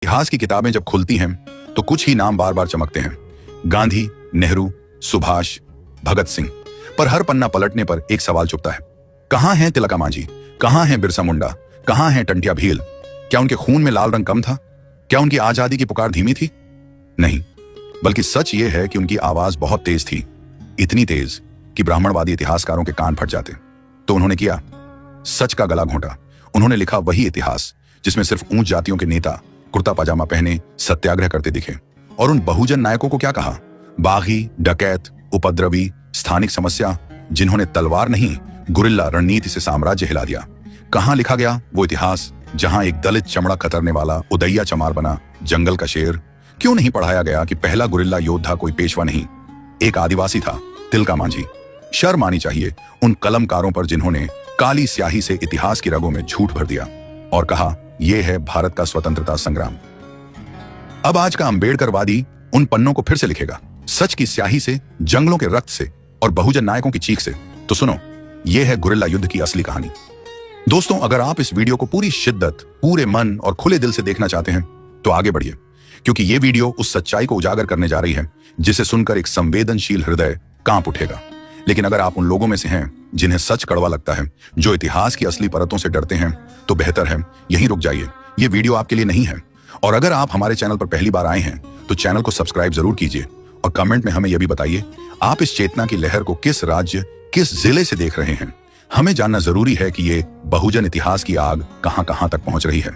इतिहास की किताबें जब खुलती हैं तो कुछ ही नाम बार बार चमकते हैं। गांधी, नेहरू, सुभाष, भगत सिंह। पर हर पन्ना पलटने पर एक सवाल चुभता है। कहां है तिलका मांझी? कहां है बिरसा मुंडा? कहां है टंटिया भील? क्या उनके खून में लाल रंग कम था? क्या उनकी आजादी की पुकार धीमी थी? नहीं, बल्कि सच यह है कि उनकी आवाज बहुत तेज थी, इतनी तेज कि ब्राह्मणवादी इतिहासकारों के कान फट जाते। तो उन्होंने किया, सच का गला घोंटा। उन्होंने लिखा वही इतिहास जिसमें सिर्फ ऊंच जातियों के नेता कुर्ता पजामा पहने सत्याग्रह करते दिखे। और उन बहुजन नायकों को क्या कहा? बागी, डकैत, उपद्रवी, स्थानिक समस्या, जिन्होंने तलवार नहीं गुरिल्ला रणनीति से साम्राज्य हिला दिया। कहां लिखा गया वो इतिहास जहां एक दलित चमड़ा कतरने वाला उदैया चमार बना जंगल का शेर? क्यों नहीं पढ़ाया गया कि पहला गुरिल्ला योद्धा कोई पेशवा नहीं, एक आदिवासी था, तिलका मांझी? शर्म आनी चाहिए उन कलमकारों पर जिन्होंने काली स्याही से इतिहास की रगों में झूठ भर दिया और कहा यह है भारत का स्वतंत्रता संग्राम। अब आज का अंबेडकरवादी उन पन्नों को फिर से लिखेगा, सच की स्याही से, जंगलों के रक्त से और बहुजन नायकों की चीख से। तो सुनो, यह है गुरिल्ला युद्ध की असली कहानी। दोस्तों, अगर आप इस वीडियो को पूरी शिद्दत, पूरे मन और खुले दिल से देखना चाहते हैं तो आगे बढ़िए, क्योंकि यह वीडियो उस सच्चाई को उजागर करने जा रही है जिसे सुनकर एक संवेदनशील हृदय कांप उठेगा। लेकिन अगर आप उन लोगों में से हैं जिन्हें सच कड़वा लगता है, जो इतिहास की असली परतों से डरते हैं, तो बेहतर है यहीं रुक जाइए। यह वीडियो आपके लिए नहीं है। और अगर आप हमारे चैनल पर पहली बार आए हैं तो चैनल को सब्सक्राइब जरूर कीजिए और कमेंट में हमें यह भी बताइए आप इस चेतना की लहर को किस राज्य, किस जिले से देख रहे हैं। हमें जानना जरूरी है कि ये बहुजन इतिहास की आग कहां कहां तक पहुंच रही है।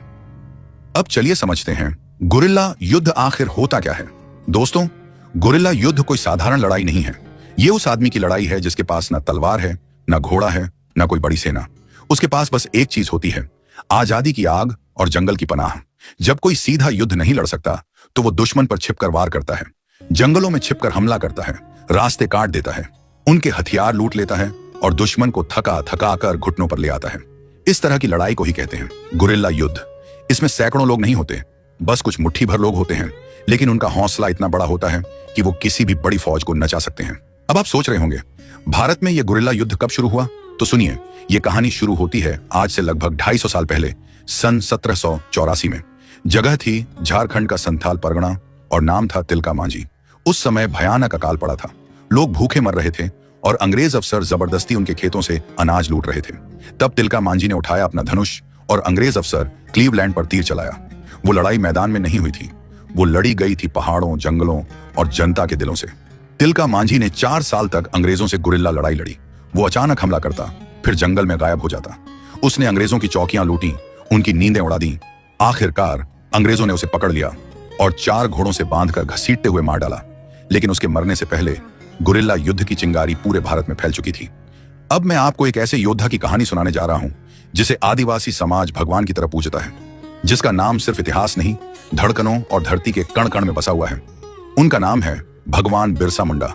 अब चलिए समझते हैं गुरिल्ला युद्ध आखिर होता क्या है। दोस्तों, गुरिल्ला युद्ध कोई साधारण लड़ाई नहीं है। ये उस आदमी की लड़ाई है जिसके पास ना तलवार है, ना घोड़ा है, ना कोई बड़ी सेना। उसके पास बस एक चीज होती है, आजादी की आग और जंगल की पनाह। जब कोई सीधा युद्ध नहीं लड़ सकता तो वो दुश्मन पर छिपकर वार करता है, जंगलों में छिपकर हमला करता है, रास्ते काट देता है, उनके हथियार लूट लेता है और दुश्मन को थका थका कर घुटनों पर ले आता है। इस तरह की लड़ाई को ही कहते हैं गुरिल्ला युद्ध। इसमें सैकड़ों लोग नहीं होते, बस कुछ मुट्ठी भर लोग होते हैं, लेकिन उनका हौसला इतना बड़ा होता है कि वो किसी भी बड़ी फौज को नचा सकते हैं। अब आप सोच रहे होंगे, भारत में यह गुरिल्ला युद्ध कब शुरू हुआ? तो सुनिए, यह कहानी शुरू होती है आज से लगभग 250 साल पहले, सन 1784 में। जगह थी झारखंड का संथाल परगना और नाम था तिलका मांझी। उस समय भयानक अकाल पड़ा था, लोग भूखे मर रहे थे और अंग्रेज अफसर जबरदस्ती उनके खेतों से अनाज लूट रहे थे। तब तिलका मांझी ने उठाया अपना धनुष और अंग्रेज अफसर क्लीवलैंड पर तीर चलाया। वो लड़ाई मैदान में नहीं हुई थी, वो लड़ी गई थी पहाड़ों, जंगलों और जनता के दिलों से। तिलका मांझी ने 4 साल तक अंग्रेजों से गुरिल्ला लड़ाई लड़ी। वो अचानक हमला करता, फिर जंगल में गायब हो जाता। उसने अंग्रेजों की चौकियां लूटी, उनकी नींदें उड़ा दी। आखिरकार अंग्रेजों ने उसे पकड़ लिया और 4 घोड़ों से बांधकर घसीटते हुए मार डाला। लेकिन उसके मरने से पहले गुरिल्ला युद्ध की चिंगारी पूरे भारत में फैल चुकी थी। अब मैं आपको एक ऐसे योद्धा की कहानी सुनाने जा रहा हूं जिसे आदिवासी समाज भगवान की तरह पूजता है, जिसका नाम सिर्फ इतिहास नहीं, धड़कनों और धरती के कण कण में बसा हुआ है। उनका नाम है भगवान बिरसा मुंडा।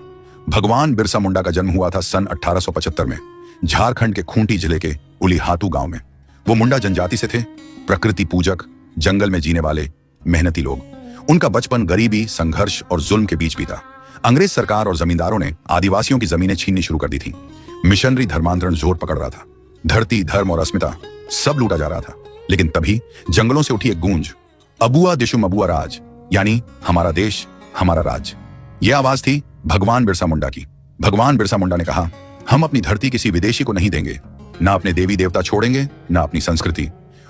भगवान बिरसा मुंडा का जन्म हुआ था सन 1875 में झारखंड के खूंटी जिले के उलीहातू गांव में। वो मुंडा जनजाति से थे, प्रकृति पूजक, जंगल में जीने वाले मेहनती लोग। उनका बचपन गरीबी, संघर्ष और जुल्म के बीच बीता। अंग्रेज सरकार और जमींदारों ने आदिवासियों की जमीनें छीननी शुरू कर दी थी। मिशनरी धर्मांतरण जोर पकड़ रहा था। धरती, धर्म और अस्मिता सब लूटा जा रहा था। लेकिन तभी जंगलों से उठी एक गूंज, अबुआ दिशुम अबुआ राज, यानी हमारा देश, हमारा राज। यह आवाज थी भगवान बिरसा मुंडा की। भगवान बिरसा मुंडा ने कहा, हम अपनी धरती किसी विदेशी को नहीं देंगे, ना अपने देवी देवता छोड़ेंगे, ना अपनी संस्कृति।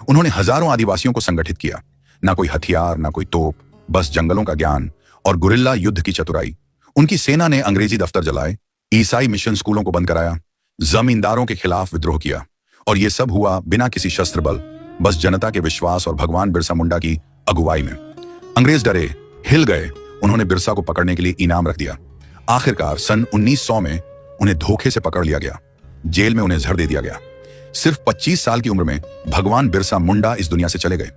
उन्होंने हजारों आदिवासियों को संगठित किया। ना कोई हथियार, ना कोई तोप, बस जंगलों का ज्ञान और गुरिल्ला युद्ध की चतुराई। उनकी सेना ने अंग्रेजी दफ्तर जलाए, ईसाई मिशन स्कूलों को बंद कराया, जमींदारों के खिलाफ विद्रोह किया। और यह सब हुआ बिना किसी शस्त्र बल, बस जनता के विश्वास और भगवान बिरसा मुंडा की अगुवाई में। अंग्रेज डरे, हिल गए। उन्होंने बिरसा को पकड़ने के लिए इनाम रख दिया। आखिरकार सन 1900 में उन्हें धोखे से पकड़ लिया गया, जेल में उन्हें जहर दे दिया गया। सिर्फ 25 साल की उम्र में भगवान बिरसा मुंडा इस दुनिया से चले गए।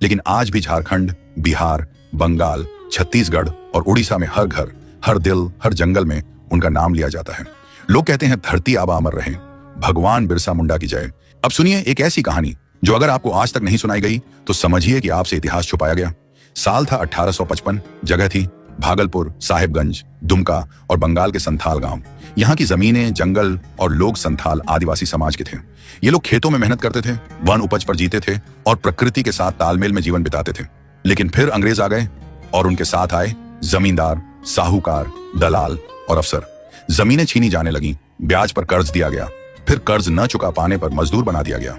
लेकिन आज भी झारखंड, बिहार, बंगाल, छत्तीसगढ़ और उड़ीसा में हर घर, हर दिल, हर जंगल में उनका नाम लिया जाता है। लोग कहते हैं धरती आबा अमर रहे, भगवान बिरसा मुंडा की जय। अब सुनिए एक ऐसी कहानी जो अगर आपको आज तक नहीं सुनाई गई तो समझिए कि आपसे इतिहास छुपाया गया। साल था 1855, जगह थी भागलपुर, साहिबगंज, दुमका और बंगाल के संथाल गांव। यहाँ की जमीनें, जंगल और लोग संथाल आदिवासी समाज के थे। ये लोग खेतों में मेहनत करते थे, वन उपज पर जीते थे और प्रकृति के साथ तालमेल में जीवन बिताते थे। लेकिन फिर अंग्रेज आ गए और उनके साथ आए जमींदार, साहूकार, दलाल और अफसर। जमीनें छीनी जाने लगी, ब्याज पर कर्ज दिया गया, फिर कर्ज न चुका पाने पर मजदूर बना दिया गया,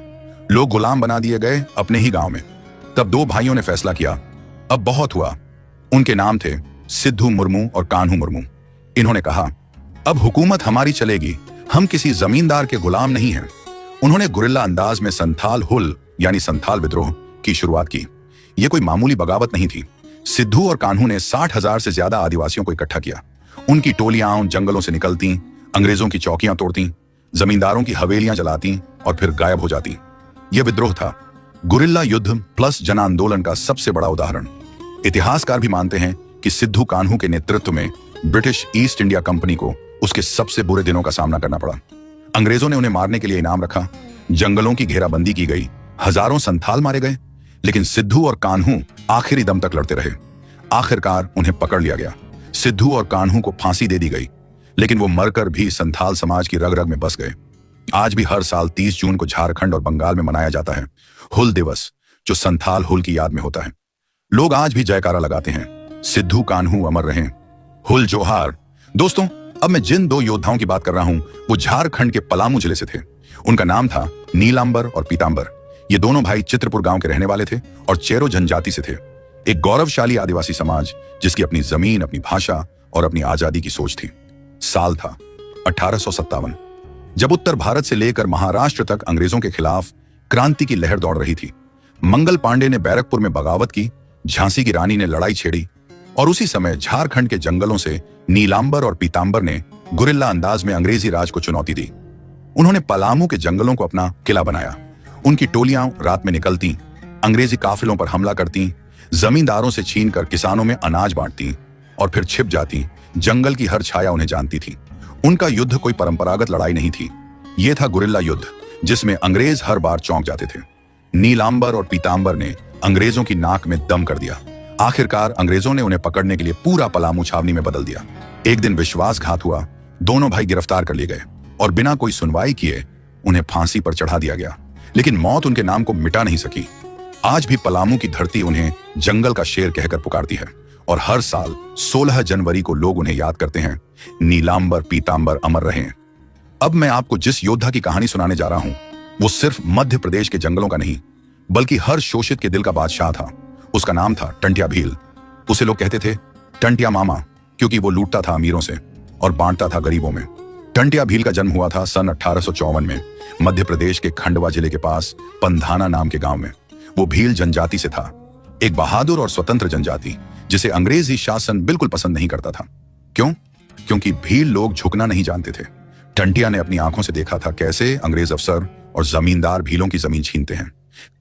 लोग गुलाम बना दिए गए अपने ही गांव में। तब दो भाइयों ने फैसला किया, अब बहुत हुआ। उनके नाम थे सिद्धू मुर्मू और कान्हू मुर्मू। इन्होंने कहा, अब हुकूमत हमारी चलेगी, हम किसी जमींदार के गुलाम नहीं हैं। उन्होंने गुरिल्ला अंदाज में संथाल हुल यानी संथाल विद्रोह की शुरुआत की। यह कोई मामूली बगावत नहीं थी। सिद्धू और कान्हू ने 60,000 से ज्यादा आदिवासियों को इकट्ठा किया। उनकी टोलियां उन जंगलों से निकलती, अंग्रेजों की चौकियां तोड़ती, जमींदारों की हवेलियां जलाती और फिर गायब हो जाती। यह विद्रोह था गुरिल्ला युद्ध प्लस जन आंदोलन का सबसे बड़ा उदाहरण। इतिहासकार भी मानते हैं कि सिद्धू कान्हू के नेतृत्व में ब्रिटिश ईस्ट इंडिया कंपनी को उसके सबसे बुरे दिनों का सामना करना पड़ा। अंग्रेजों ने उन्हें मारने के लिए इनाम रखा, जंगलों की घेराबंदी की गई, हजारों संथाल मारे गए, लेकिन सिद्धू और कान्हू आखिरी दम तक लड़ते रहे। आखिरकार उन्हें पकड़ लिया गया। सिद्धू और कान्हू को फांसी दे दी गई, लेकिन वो मरकर भी संथाल समाज की रग रग में बस गए। आज भी हर साल 30 जून को झारखंड और बंगाल में मनाया जाता है हुल दिवस, जो संथाल हुल की याद में होता है। लोग आज भी जयकारा लगाते हैं, सिद्धू कान्हू अमर रहें, हुल जोहार। दोस्तों, अब मैं जिन दो योद्धाओं की बात कर रहा हूं वो झारखंड के पलामू जिले से थे। उनका नाम था नीलांबर और पीतांबर। ये दोनों भाई चित्रपुर गांव के रहने वाले थे और चेरो जनजाति से थे। एक गौरवशाली आदिवासी समाज जिसकी अपनी जमीन, अपनी भाषा और अपनी आजादी की सोच थी। साल था 1857, जब उत्तर भारत से लेकर महाराष्ट्र तक अंग्रेजों के खिलाफ क्रांति की लहर दौड़ रही थी। मंगल पांडे ने बैरकपुर में बगावत की, झांसी की रानी ने लड़ाई छेड़ी और उसी समय झारखंड के जंगलों से नीलांबर और पीतांबर ने गुरिल्ला अंदाज में अंग्रेजी राज को चुनौती दी। उन्होंने पलामू के जंगलों को अपना किला बनाया। उनकी टोलियां रात में निकलती, अंग्रेजी काफिलों पर हमला करती, जमींदारों से छीनकर किसानों में अनाज बांटती और फिर छिप जाती। जंगल की हर छाया उन्हें जानती थी। उनका युद्ध कोई परंपरागत लड़ाई नहीं थी, यह था गुरिल्ला युद्ध, जिसमें अंग्रेज हर बार चौंक जाते थे। नीलांबर और पीतांबर ने अंग्रेजों की नाक में दम कर दिया। आखिरकार अंग्रेजों ने उन्हें पकड़ने के लिए पूरा पलामू छावनी में बदल दिया। एक दिन विश्वासघात हुआ, दोनों भाई गिरफ्तार कर लिए गए और बिना कोई सुनवाई किए उन्हें फांसी पर चढ़ा दिया गया। लेकिन मौत उनके नाम को मिटा नहीं सकी। आज भी पलामू की धरती उन्हें जंगल का शेर कहकर पुकारती है और हर साल 16 जनवरी को लोग उन्हें याद करते हैं। नीलांबर पीतांबर अमर रहें। अब मैं आपको जिस योद्धा की कहानी सुनाने जा रहा हूं वो सिर्फ मध्य प्रदेश के जंगलों का नहीं, बल्कि हर शोषित के दिल का बादशाह था। उसका नाम था टंट्या भील। उसे लोग कहते थे टंट्या मामा, क्योंकि वो लूटता था अमीरों से और बांटता था गरीबों में। टंट्या भील का जन्म हुआ था सन 1854 में मध्य प्रदेश के खंडवा जिले के पास पंधाना नाम के गांव में। वो भील जनजाति से था, एक बहादुर और स्वतंत्र जनजाति जिसे अंग्रेजी शासन बिल्कुल पसंद नहीं करता था। क्यों? क्योंकि भील लोग झुकना नहीं जानते थे। टंटिया ने अपनी आंखों से देखा था कैसे अंग्रेज अफसर और जमींदार भीलों की जमीन छीनते हैं,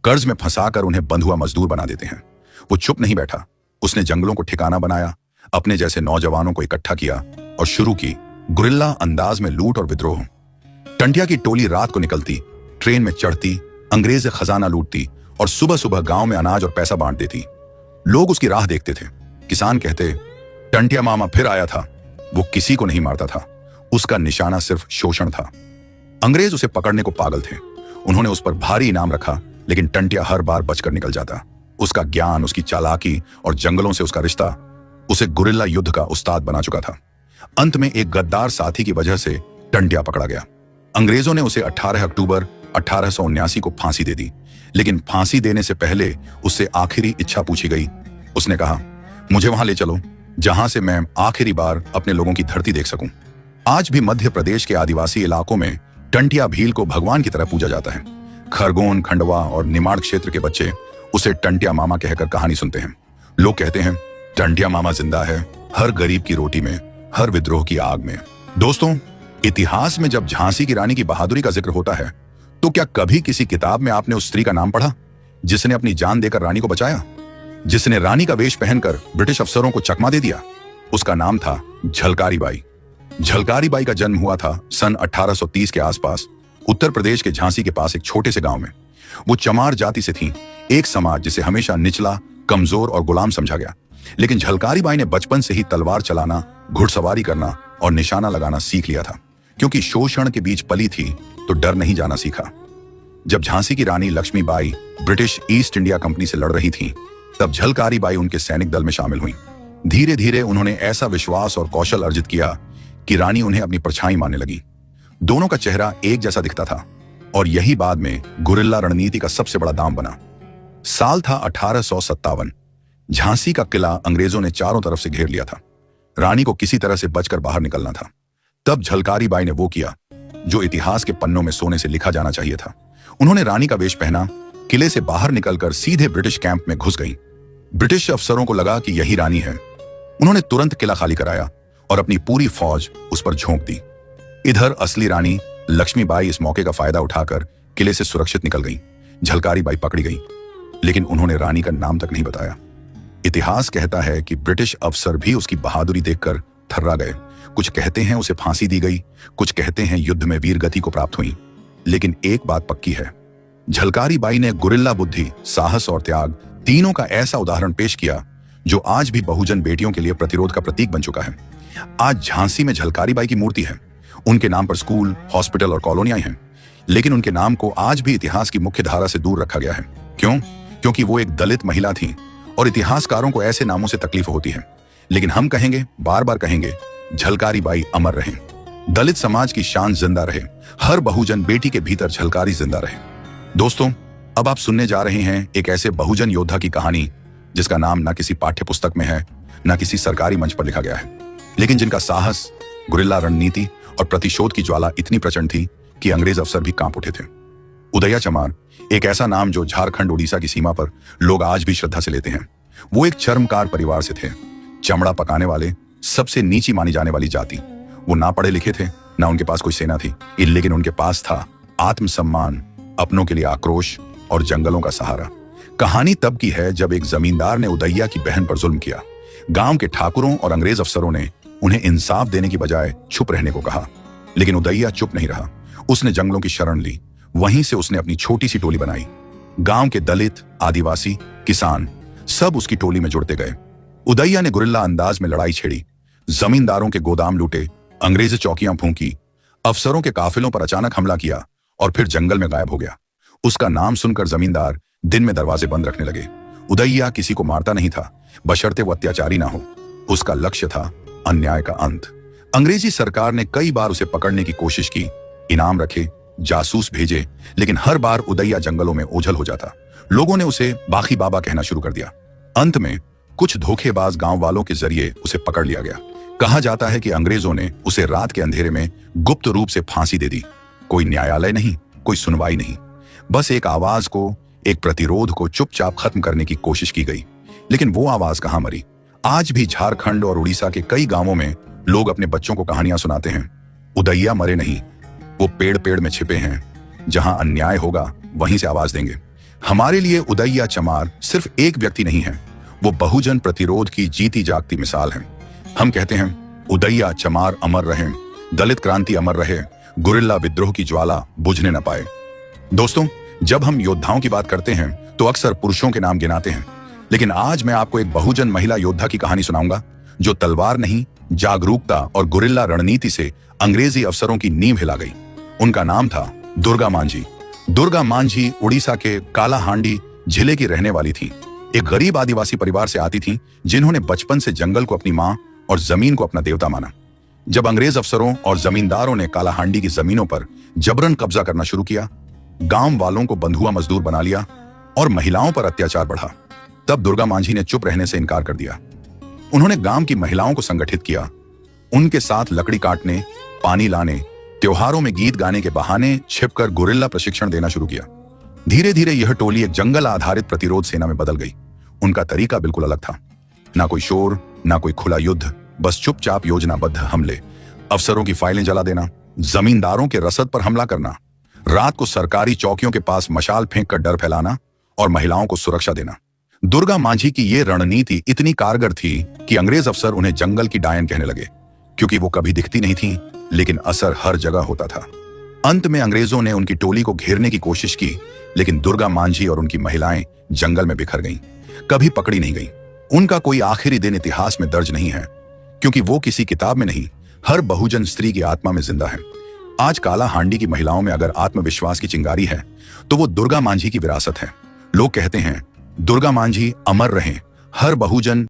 कर्ज में फंसाकर उन्हें बंधुआ मजदूर बना देते हैं। वो चुप नहीं बैठा, उसने जंगलों को ठिकाना बनाया, अपने जैसे नौजवानों को इकट्ठा किया और शुरू की गुरिल्ला अंदाज में लूट और विद्रोह। टंटिया की टोली रात को निकलती, ट्रेन में चढ़ती, अंग्रेज से खजाना लूटती और सुबह सुबह गांव में अनाज और पैसा बांट देती। लोग उसकी राह देखते थे। किसान कहते टंटिया मामा फिर आया था। वो किसी को नहीं मारता था, उसका निशाना सिर्फ शोषण था। अंग्रेज उसे पकड़ने को पागल थे। उन्होंने उस पर भारी इनाम रखा, लेकिन टंटिया हर बार बचकर निकल जाता। उसका ज्ञान, उसकी चालाकी और जंगलों से उसका रिश्ता उसे गुरिल्ला युद्ध का उस्ताद बना चुका था। अंत में एक गद्दार साथी की वजह से टंटिया पकड़ा गया। अंग्रेजों ने उसे 18 अक्टूबर 1879 को फांसी दे दी, लेकिन फांसी देने से पहले उससे आखिरी इच्छा पूछी गई। उसने कहा, मुझे वहां ले चलो जहां से मैं आखिरी बार अपने लोगों की धरती देख सकूं। आज भी मध्य प्रदेश के आदिवासी इलाकों में टंटिया भील को भगवान की तरह पूजा जाता है। खरगोन, खंडवा और निमाड़ क्षेत्र के बच्चे उसे टंटिया मामा कहकर कहानी सुनते हैं। लोग कहते हैं टंटिया मामा जिंदा है, हर गरीब की रोटी में, हर विद्रोह की आग में। दोस्तों, इतिहास में जब झांसी की रानी की बहादुरी का जिक्र होता है तो क्या कभी किसी किताब में आपने उस स्त्री का नाम पढ़ा जिसने अपनी जान देकर रानी को बचाया, जिसने रानी का वेश पहनकर ब्रिटिश अफसरों को चकमा दे दिया? उसका नाम था झलकारी बाई। झलकारी बाई का जन्म हुआ था सन 1830 के आसपास उत्तर प्रदेश के झांसी के पास एक छोटे से गांव में। वो चमार जाति से थी, एक समाज जिसे हमेशा निचला, कमजोर और गुलाम समझा गया। लेकिन झलकारी बाई ने बचपन से ही तलवार चलाना, घुड़सवारी करना और निशाना लगाना सीख लिया था। क्योंकि शोषण के बीच पली थी तो डर नहीं जाना सीखा। जब झांसी की Rani Lakshmibai British East India Company से लड़ रही थी तब झलकारी बाई उनके सैनिक दल में शामिल हुई। धीरे धीरे उन्होंने ऐसा विश्वास और कौशल अर्जित किया कि रानी उन्हें अपनी परछाई मानने लगी। दोनों का चेहरा एक जैसा दिखता था और यही बाद में गुरिल्ला रणनीति का सबसे बड़ा दांव बना। साल था 1857। झांसी का किला अंग्रेजों ने चारों तरफ से घेर लिया था। रानी को किसी तरह से बचकर बाहर निकलना था। तब झलकारी बाई ने वो किया जो इतिहास के पन्नों में सोने से लिखा जाना चाहिए था। उन्होंने रानी का वेश पहना, किले से बाहर निकलकर सीधे ब्रिटिश कैंप में घुस गई। ब्रिटिश अफसरों को लगा कि यही रानी है। उन्होंने तुरंत किला खाली कराया और अपनी पूरी फौज उस पर झोंक दी। इधर असली रानी लक्ष्मीबाई इस मौके का फायदा उठाकर किले से सुरक्षित निकल गई। झलकारी बाई पकड़ी गई, लेकिन उन्होंने रानी का नाम तक नहीं बताया। इतिहास कहता है कि ब्रिटिश अफसर भी उसकी बहादुरी देखकर थर्रा गए। कुछ कहते हैं उसे फांसी दी गई, कुछ कहते हैं युद्ध में वीर गति को प्राप्त हुई। लेकिन एक बात पक्की है, झलकारी बाई ने गुरिल्ला बुद्धि, साहस और त्याग तीनों का ऐसा उदाहरण पेश किया जो आज भी बहुजन बेटियों के लिए प्रतिरोध का प्रतीक बन चुका है। आज झांसी में झलकारी बाई की मूर्ति है। उनके नाम पर स्कूल, हॉस्पिटल और कॉलोनियां हैं, लेकिन उनके नाम को आज भी इतिहास की मुख्य धारा से दूर रखा गया है। क्यों? क्योंकि वो एक दलित महिला थी और इतिहासकारों को ऐसे नामों से तकलीफ होती है। लेकिन हम कहेंगे, बार बार कहेंगे, झलकारी बाई अमर रहे। दलित समाज की शान जिंदा रहे। हर बहुजन बेटी के भीतर झलकारी जिंदा रहे। दोस्तों, अब आप सुनने जा रहे हैं एक ऐसे बहुजन योद्धा की कहानी जिसका नाम ना किसी पाठ्य पुस्तक में है, ना किसी सरकारी मंच पर लिखा गया है, लेकिन जिनका साहस, गुरिल्ला रणनीति और प्रतिशोध की ज्वाला इतनी प्रचंड थी कि अंग्रेज अफसर भी कांप उठे थे। उदया चमार, एक ऐसा नाम जो झारखंड उड़ीसा की सीमा पर लोग आज भी श्रद्धा से लेते हैं। वो एक चर्मकार परिवार से थे। चमड़ा पकाने वाले, सबसे नीची मानी जाने वाली जाति। वो ना पढ़े लिखे थे, ना उनके पास कोई सेना थी, लेकिन उनके पास था आत्मसम्मान, अपनों के लिए आक्रोश और जंगलों का सहारा। कहानी तब की है जब एक जमींदार ने उदैया की बहन पर जुल्म किया। गांव के ठाकुरों और अंग्रेज अफसरों ने उन्हें इंसाफ देने की बजाय चुप रहने को कहा, लेकिन उदैया चुप नहीं रहा। उसने जंगलों की शरण ली। वहीं से उसने अपनी छोटी सी टोली बनाई। गांव के दलित, आदिवासी, किसान सब उसकी टोली में जुड़ते गए। उदैया ने गुरिल्ला अंदाज में लड़ाई छेड़ी, जमींदारों के गोदाम लूटे, अंग्रेजी चौकियां फूंकी, अफसरों के काफिलों पर अचानक हमला किया और फिर जंगल में गायब हो गया। उसका नाम सुनकर जमींदार दिन में दरवाजे बंद रखने लगे। उदैया किसी को मारता नहीं था, बशर्ते वो अत्याचारी ना हो। उसका लक्ष्य था अन्याय का अंत। अंग्रेजी सरकार ने कई बार उसे पकड़ने की कोशिश की, इनाम रखे, जासूस भेजे, लेकिन हर बार उदैया जंगलों में ओझल हो जाता। लोगों ने उसे बाकी बाबा कहना शुरू कर दिया। अंत में कुछ धोखेबाज गांव वालों के जरिए उसे पकड़ लिया गया। कहा जाता है कि अंग्रेजों ने उसे रात के अंधेरे में गुप्त रूप से फांसी दे दी। कोई न्यायालय नहीं, कोई सुनवाई नहीं, बस एक आवाज को, एक प्रतिरोध को चुपचाप खत्म करने की कोशिश की गई। लेकिन वो आवाज कहां मरी? आज भी झारखंड और उड़ीसा के कई गांवों में लोग अपने बच्चों को कहानियां सुनाते हैं। उदैया मरे नहीं, वो पेड़ पेड़ में छिपे हैं। जहां अन्याय होगा वहीं से आवाज देंगे। हमारे लिए उदैया चमार सिर्फ एक व्यक्ति नहीं है, वो बहुजन प्रतिरोध की जीती जागती मिसाल है। हम कहते हैं, उदैया चमार अमर रहे, दलित क्रांति अमर रहे, गुरिल्ला विद्रोह की ज्वाला बुझने न पाए। दोस्तों, जब हम योद्धाओं की बात करते हैं तो अक्सर पुरुषों के नाम गिनाते हैं, लेकिन आज मैं आपको एक बहुजन महिला योद्धा की कहानी सुनाऊंगा जो तलवार नहीं, जागरूकता और गुरिल्ला रणनीति से अंग्रेजी अफसरों की नींव हिला गई। उनका नाम था दुर्गा मांझी। दुर्गा मांझी उड़ीसा के कालाहांडी जिले की रहने वाली थी। एक गरीब आदिवासी परिवार से आती थी जिन्होंने बचपन से जंगल को अपनी मां और जमीन को अपना देवता माना। जब अंग्रेज अफसरों और जमींदारों ने कालाहांडी की जमीनों पर जबरन कब्जा करना शुरू किया, गांव वालों को बंधुआ मजदूर बना लिया और महिलाओं पर अत्याचार बढ़ा, तब दुर्गा मांझी ने चुप रहने से इनकार कर दिया। उन्होंने गांव की महिलाओं को संगठित किया, उनके साथ लकड़ी काटने, पानी लाने, त्योहारों में गीत गाने के बहाने छिपकर गुरिल्ला प्रशिक्षण देना शुरू किया। धीरे धीरे यह टोली एक जंगल आधारित प्रतिरोध सेना में बदल गई। उनका तरीका बिल्कुल अलग था। ना कोई शोर, ना कोई खुला युद्ध, बस चुपचाप योजनाबद्ध हमले। अफसरों की फाइलें जला देना, जमींदारों के रसद पर हमला करना, रात को सरकारी चौकियों के पास मशाल फेंक कर डर फैलाना और महिलाओं को सुरक्षा देना। दुर्गा मांझी की ये रणनीति इतनी कारगर थी कि अंग्रेज अफसर उन्हें जंगल की डायन कहने लगे, क्योंकि वो कभी दिखती नहीं थी, लेकिन असर हर जगह होता था। अंत में अंग्रेजों ने उनकी टोली को घेरने की कोशिश की, लेकिन दुर्गा मांझी और उनकी महिलाएं जंगल में बिखर गईं, कभी पकड़ी नहीं गईं। उनका कोई आखिरी दिन इतिहास में दर्ज नहीं है, क्योंकि वो किसी किताब में नहीं, हर बहुजन स्त्री की आत्मा में जिंदा है। आज कालाहांडी की महिलाओं में अगर आत्मविश्वास की चिंगारी है तो वो दुर्गा मांझी की विरासत है। लोग कहते हैं दुर्गा मांझी अमर रहें, हर बहुजन